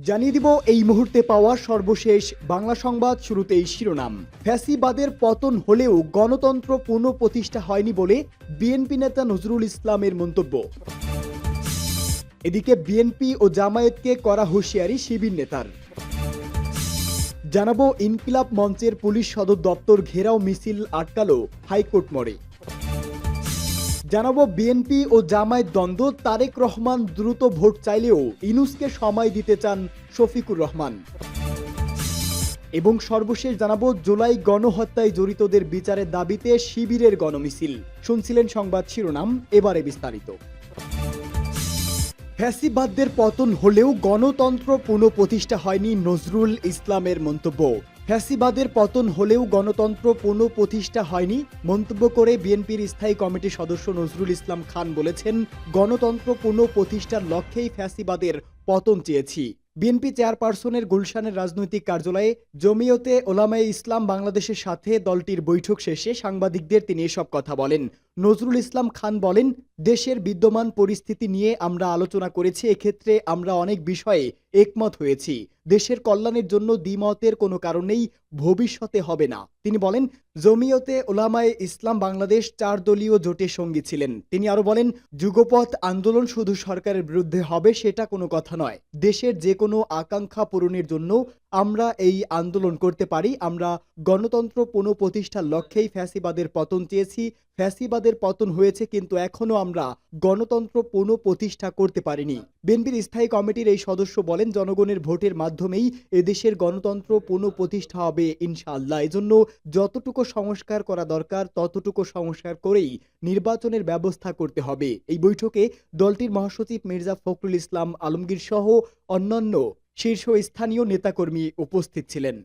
জানিয়ে দিব এই মুহূর্তে পাওয়া সর্বশেষ বাংলা সংবাদ। শুরুতেই শিরোনাম। ফ্যাসিবাদের পতন হলেও গণতন্ত্র পুনঃপ্রতিষ্ঠা হয়নি বলে বিএনপি নেতা নজরুল ইসলামের মন্তব্য। এদিকে বিএনপি ও জামায়াতকে করা হুঁশিয়ারি শিবির নেতার। জানাবো ইনকিলাব মঞ্চের পুলিশ সদর দপ্তর ঘেরাও মিছিল আটকালো হাইকোর্ট মোড়ে। জানাবো বিএনপি ও জামায়াত দ্বন্দ্ব, তারেক রহমান দ্রুত ভোট চাইলেও ইনুসকে সময় দিতে চান শফিকুর রহমান। এবং সর্বশেষ জানাবো জুলাই গণহত্যায় জড়িতদের বিচারের দাবিতে শিবিরের গণমিছিল। শুনছিলেন সংবাদ শিরোনাম, এবারে বিস্তারিত। ফ্যাসিবাদদের পতন হলেও গণতন্ত্র পুনঃপ্রতিষ্ঠা হয়নি নজরুল ইসলামের মন্তব্য। ফ্যাসিবাদের পতন হলেও গণতন্ত্র পুনঃপ্রতিষ্ঠা হয়নি মন্তব্য করে বিএনপির স্থায়ী কমিটির সদস্য নজরুল ইসলাম খান বলেছেন, গণতন্ত্র পুনঃপ্রতিষ্ঠার লক্ষ্যেই ফ্যাসিবাদের পতন চেয়েছি। বিএনপি চেয়ারপারসনের গুলশানের রাজনৈতিক কার্যালয়ে জমিয়তে ওলামায়ে ইসলাম বাংলাদেশের সাথে দলটির বৈঠক শেষে সাংবাদিকদের তিনি এসব কথা বলেন। নজরুল ইসলাম খান বলেন, দেশের বিদ্যমান পরিস্থিতি নিয়ে আমরা আলোচনা করেছি। এক্ষেত্রে আমরা অনেক বিষয়ে একমত হয়েছি। দেশের কল্যাণের জন্য দ্বিমতের কোনো কারণেই ভবিষ্যতে হবে না। তিনি বলেন, জমিয়তে ওলামায়ে ইসলাম বাংলাদেশ 4 দলীয় জোটের সঙ্গী ছিলেন। তিনি আরো বলেন, যুগপৎ আন্দোলন শুধু সরকারের বিরুদ্ধে হবে সেটা কোনো কথা নয়। দেশের যে কোনো আকাঙ্ক্ষা পূরণের জন্য আমরা এই আন্দোলন করতে পারি। আমরা গণতন্ত্র পুনঃপ্রতিষ্ঠার লক্ষ্যেই ফ্যাসিবাদের পতন চেয়েছি। ফ্যাসিবাদের পতন হয়েছে, কিন্তু এখনো আমরা গণতন্ত্র পুনঃপ্রতিষ্ঠা করতে পারিনি। বিএনপির স্থায়ী কমিটির এই সদস্য বলেন, জনগণের ভোটের মাধ্যমেই এদেশের গণতন্ত্র পুনঃপ্রতিষ্ঠা হবে ইনশাআল্লাহ। এজন্য যতটুকু সংস্কার করা দরকার ততটুকু সংস্কার করেই নির্বাচনের ব্যবস্থা করতে হবে। এই বৈঠকে দলটির মহাসচিব মির্জা ফখরুল ইসলাম আলমগীর সহ অন্যান্য শীর্ষস্থানীয় নেতাকর্মী উপস্থিত ছিলেন।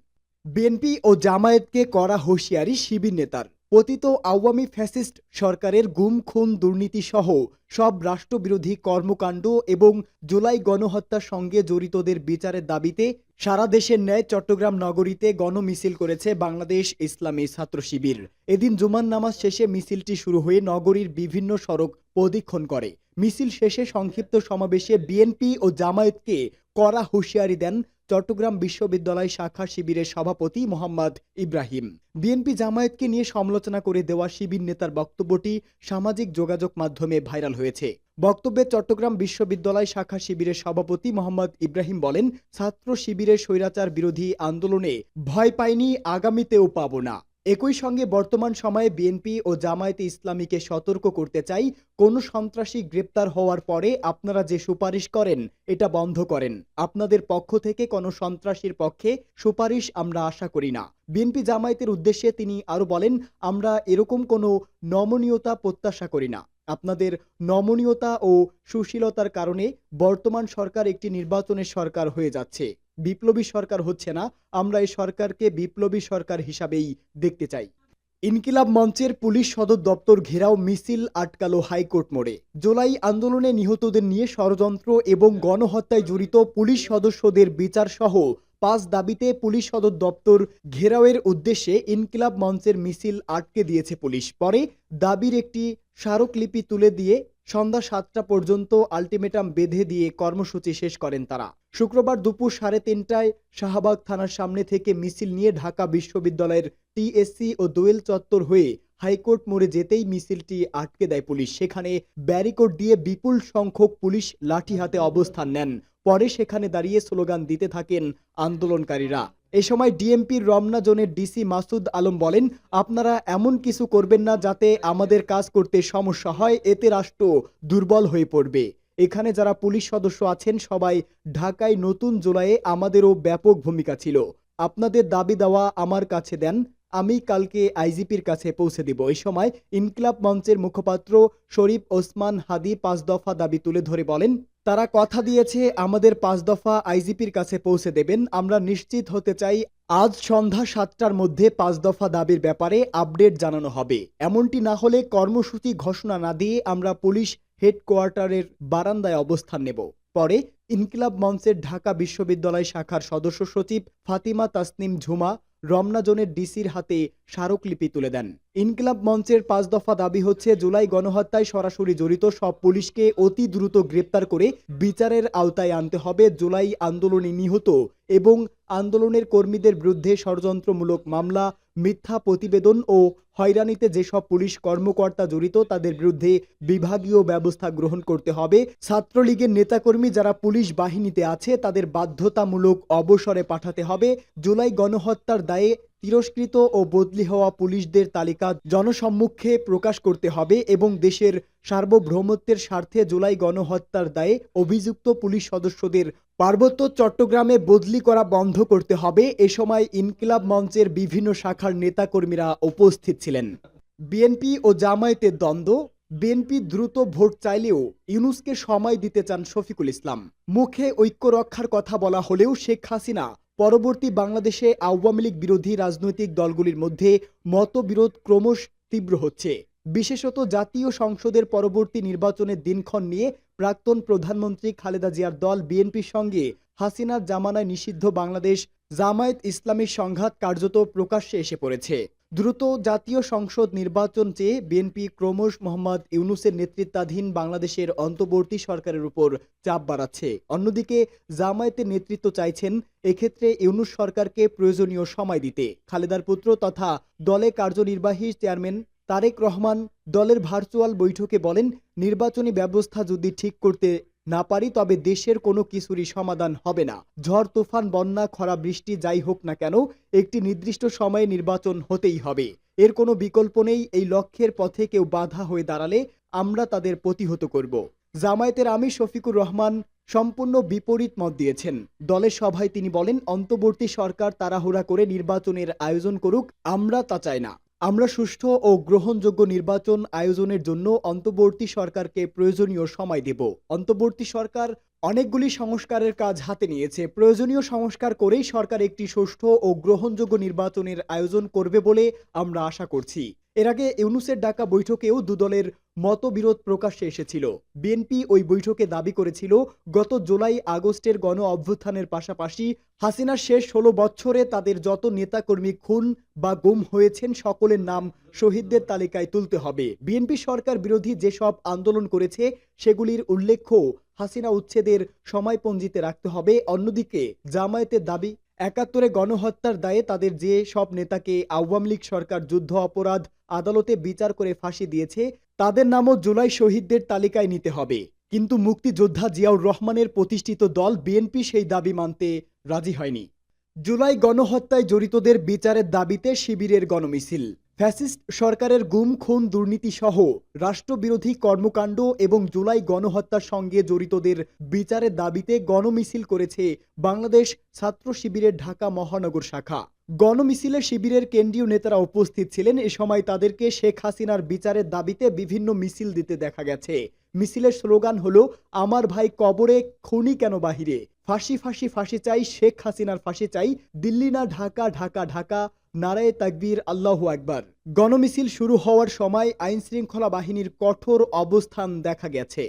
বিএনপি ও জামায়াতকে করা হুঁশিয়ারি শিবির নেতার। পতিত আওয়ামী ফ্যাসিস্ট সরকারের গুম, খুন, দুর্নীতি সহ সব রাষ্ট্রবিরোধী কর্মকাণ্ড এবং জুলাই গণহত্যার সঙ্গে জড়িতদের বিচারের দাবিতে সারা দেশের ন্যায় চট্টগ্রাম নগরীতে গণমিছিল করেছে বাংলাদেশ ইসলামী ছাত্র শিবির। এদিন জুমার নামাজ শেষে মিছিলটি শুরু হয়ে নগরীর বিভিন্ন সড়ক প্রদক্ষিণ করে। মিছিল শেষে সংক্ষিপ্ত সমাবেশে বিএনপি ও জামায়াতকে কড়া হুঁশিয়ারি দেন চট্টগ্রাম বিশ্ববিদ্যালয় শাখা শিবিরের সভাপতি মোহাম্মদ ইব্রাহিম। বিএনপি জামায়াতকে নিয়ে সমালোচনা করে দেওয়া শিবির নেতার বক্তব্যটি সামাজিক যোগাযোগ মাধ্যমে ভাইরাল হয়েছে। বক্তব্যে চট্টগ্রাম বিশ্ববিদ্যালয় শাখা শিবিরের সভাপতি মোহাম্মদ ইব্রাহিম বলেন, ছাত্র শিবিরের স্বৈরাচার বিরোধী আন্দোলনে ভয় পাইনি, আগামীতেও পাবো না। একই সঙ্গে বর্তমান সময়ে বিএনপি ও জামায়াতে ইসলামীকে সতর্ক করতে চাই, কোন সন্ত্রাসী গ্রেপ্তার হওয়ার পরে আপনারা যে সুপারিশ করেন এটা বন্ধ করেন। আপনাদের পক্ষ থেকে কোনো সন্ত্রাসীর পক্ষে সুপারিশ আমরা আশা করি না। বিএনপি জামায়াতের উদ্দেশ্যে তিনি আরো বলেন, আমরা এরকম কোনো নমনীয়তা প্রত্যাশা করি না। আপনাদের নমনীয়তা ও সুশীলতার কারণে বর্তমান সরকার একটি নির্বাচনের সরকার হয়ে যাচ্ছে, বিপ্লবী সরকার হচ্ছে না। আমরা এই সরকারকে বিপ্লবী সরকার হিসাবেই দেখতে চাই। ইনকিলাব মঞ্চের পুলিশ সদর দপ্তর ঘেরাও মিছিল আটকালো হাইকোর্ট মোড়ে। জুলাই আন্দোলনে নিহতদের নিয়ে ষড়যন্ত্র এবং গণহত্যায় জড়িত পুলিশ সদস্যদের বিচার সহ 5 দাবিতে পুলিশ সদর দপ্তর ঘেরাওয়ের উদ্দেশ্যে ইনকিলাব মঞ্চের মিছিল আটকে দিয়েছে পুলিশ। পরে দাবির একটি স্মারকলিপি তুলে দিয়ে সন্ধ্যা 7টা পর্যন্ত আলটিমেটাম বেঁধে দিয়ে কর্মসূচি শেষ করেন তারা। শুক্রবার দুপুর 3:30টায় শাহবাগ থানার সামনে থেকে মিছিল নিয়ে ঢাকা বিশ্ববিদ্যালয়ের টিএসসি ও দোয়েল চত্বর হয়ে হাইকোর্ট মোড়ে যেতেই মিছিলটি আটকে দেয় পুলিশ। সেখানে ব্যারিকেড দিয়ে বিপুল সংখ্যক পুলিশ লাঠি হাতে অবস্থান নেন। পরে সেখানে দাঁড়িয়ে স্লোগান দিতে থাকেন আন্দোলনকারীরা। এ সময় ডিএমপির রমনা জোনের ডিসি মাসুদ আলম বলেন, আপনারা এমন কিছু করবেন না যাতে আমাদের কাজ করতে সমস্যা হয়, এতে রাষ্ট্র দুর্বল হয়ে পড়বে। এখানে যারা পুলিশ সদস্য আছেন সবাই ঢাকায় নতুন জুলাইয়ে আমাদেরও ব্যাপক ভূমিকা ছিল। আপনাদের দাবি দেওয়া আমার কাছে দেন, আমি কালকে আইজিপির কাছে পৌঁছে দিব। এই সময় ইনকিলাব মঞ্চের মুখপাত্র শরীফ ওসমান হাদি 5 দফা দাবি তুলে ধরে বলেন, তারা কথা দিয়েছে আমাদের 5 দফা আইজিপির কাছে পৌঁছে দেবেন। আমরা নিশ্চিত হতে চাই আজ সন্ধ্যা 7টার মধ্যে 5 দফা দাবির ব্যাপারে আপডেট জানানো হবে। এমনটি না হলে কর্মসূচি ঘোষণা না দিয়ে আমরা পুলিশ হেডকোয়ার্টারের বারান্দায় অবস্থান নেব। পরে ইনকিলাব মঞ্চের ঢাকা বিশ্ববিদ্যালয় শাখার সদস্য সচিব ফাতিমা তাসনিম ঝুমা রমনা জোনের ডিসির হাতে স্মারকলিপি তুলে দেন। ইনকিলাব মঞ্চের ৫ দফা দাবি হচ্ছে, জুলাই গণহত্যায় সরাসরি জড়িত সব পুলিশকে অতি দ্রুত গ্রেপ্তার করে বিচারের আওতায় আনতে হবে। জুলাই আন্দোলনে নিহত এবং আন্দোলনের কর্মীদের বিরুদ্ধে ষড়যন্ত্রমূলক মামলা, মিথ্যা প্রতিবেদন ও হয়রানিতে যেসব পুলিশ কর্মকর্তা জড়িত তাদের বিরুদ্ধে বিভাগীয় ব্যবস্থা গ্রহণ করতে হবে। ছাত্রলীগের নেতাকর্মী যারা পুলিশ বাহিনীতে আছে তাদের বাধ্যতামূলক অবসরে পাঠাতে হবে। জুলাই গণহত্যার দায়ে তিরস্কৃত ও বদলি হওয়া পুলিশদের তালিকা জনসম্মুখে প্রকাশ করতে হবে এবং দেশের সার্বভৌমত্বের স্বার্থে জুলাই গণহত্যার দায়ে অভিযুক্ত পুলিশ সদস্যদের পার্বত্য চট্টগ্রামে বদলি করা বন্ধ করতে হবে। এ সময় ইনকিলাব মঞ্চের বিভিন্ন শাখার নেতাকর্মীরা উপস্থিত ছিলেন। বিএনপি ও জামায়াতের দ্বন্দ্ব। বিএনপি দ্রুত ভোট চাইলেও ইউনূসকে সময় দিতে চান শফিকুল ইসলাম। মুখে ঐক্য রক্ষার কথা বলা হলেও শেখ হাসিনা পরবর্তী বাংলাদেশে আওয়ামী লীগ বিরোধী রাজনৈতিক দলগুলির মধ্যে মতবিরোধ ক্রমশ তীব্র হচ্ছে। বিশেষত জাতীয় সংসদের পরবর্তী নির্বাচনের দিনক্ষণ নিয়ে প্রাক্তন প্রধানমন্ত্রী খালেদা জিয়ার দল বিএনপির সঙ্গে হাসিনার জামানায় নিষিদ্ধ বাংলাদেশ জামায়াত ইসলামীর সংঘাত কার্যত প্রকাশ্যে এসে পড়েছে। দ্রুত জাতীয় সংসদ নির্বাচন চেয়ে বিএনপি ক্রমশ মোহাম্মদ ইউনূসের নেতৃত্বাধীন বাংলাদেশের অন্তর্বর্তী সরকারের উপর চাপ বাড়াচ্ছে। অন্যদিকে জামায়াতের নেতৃত্ব চাইছেন এক্ষেত্রে ইউনূস সরকারকে প্রয়োজনীয় সময় দিতে। খালেদার পুত্র তথা দলে কার্যনির্বাহী চেয়ারম্যান তারেক রহমান দলের ভার্চুয়াল বৈঠকে বলেন, নির্বাচনী ব্যবস্থা যদি ঠিক করতে না পারি তবে দেশের কোনো কিছুরই সমাধান হবে না। ঝড় তুফান, বন্যা, খরা, বৃষ্টি যাই হোক না কেন একটি নির্দিষ্ট সময়ে নির্বাচন হতেই হবে। এর কোনো বিকল্প নেই। এই লক্ষ্যের পথে কেউ বাধা হয়ে দাঁড়ালে আমরা তাদের প্রতিহত করব। জামায়াতের আমির শফিকুর রহমান সম্পূর্ণ বিপরীত মত দিয়েছেন। দলের সভায় তিনি বলেন, অন্তর্বর্তী সরকার তাড়াহুড়া করে নির্বাচনের আয়োজন করুক, আমরা তা চাই না। আমরা সুষ্ঠু ও গ্রহণযোগ্য নির্বাচন আয়োজনের জন্য অন্তর্বর্তী সরকারকে প্রয়োজনীয় সময় দেব। অন্তর্বর্তী সরকার অনেকগুলি সংস্কারের কাজ হাতে নিয়েছে। প্রয়োজনীয় সংস্কার করেই সরকার একটি সুষ্ঠু ও গ্রহণযোগ্য নির্বাচনের আয়োজন করবে বলে আমরা আশা করছি। এর আগে ইউনূসের ডাকা বৈঠকেও দুদলের মতবিরোধ প্রকাশ্যে এসেছিল। বিএনপি ওই বৈঠকে দাবি করেছিল, গত জুলাই আগস্টের গণ অভ্যুত্থানের পাশাপাশি হাসিনার শেষ 16 বছরে তাদের যত নেতাকর্মী খুন বা গুম হয়েছেন সকলের নাম শহীদদের তালিকায় তুলতে হবে। বিএনপি সরকার বিরোধী যেসব আন্দোলন করেছে সেগুলির উল্লেখ্য হাসিনা উচ্ছেদের সময়পঞ্জিতে রাখতে হবে। অন্যদিকে জামায়াতের দাবি, ৭১ গণহত্যার দায়ে তাদের যে সব নেতাকে আওয়ামী লীগ সরকার যুদ্ধ অপরাধ আদালতে বিচার করে ফাঁসি দিয়েছে তাদের নামও জুলাই শহীদদের তালিকায় নিতে হবে। কিন্তু মুক্তিযোদ্ধা জিয়াউর রহমানের প্রতিষ্ঠিত দল বিএনপি সেই দাবি মানতে রাজি হয়নি। জুলাই গণহত্যায় জড়িতদের বিচারের দাবিতে শিবিরের গণমিছিল। ফ্যাসিস্ট সরকারের গুম, খুন, দুর্নীতি সহ রাষ্ট্রবিরোধী কর্মকাণ্ড এবং জুলাই গণহত্যার সঙ্গে জড়িতদের বিচারের দাবিতে গণমিছিল করেছে বাংলাদেশ ছাত্র শিবিরের ঢাকা মহানগর শাখা। গণমিছিলে শিবিরের কেন্দ্রীয় নেতারা উপস্থিত ছিলেন। এ সময় তাদেরকে শেখ হাসিনার বিচারের দাবিতে বিভিন্ন মিছিল দিতে দেখা গেছে। মিছিলের স্লোগান হলো, আমার ভাই কবরে, খুনি কেন বাহিরে, ফাঁসি ফাঁসি ফাঁসি চাই, শেখ হাসিনার ফাঁসি চাই, দিল্লি না ঢাকা, ঢাকা ঢাকা, নারায়ে তাকবীর, আল্লাহু আকবার। গণমিছিল শুরু হওয়ার সময় আইনশৃঙ্খলা বাহিনীর কঠোর অবস্থান দেখা গেছে।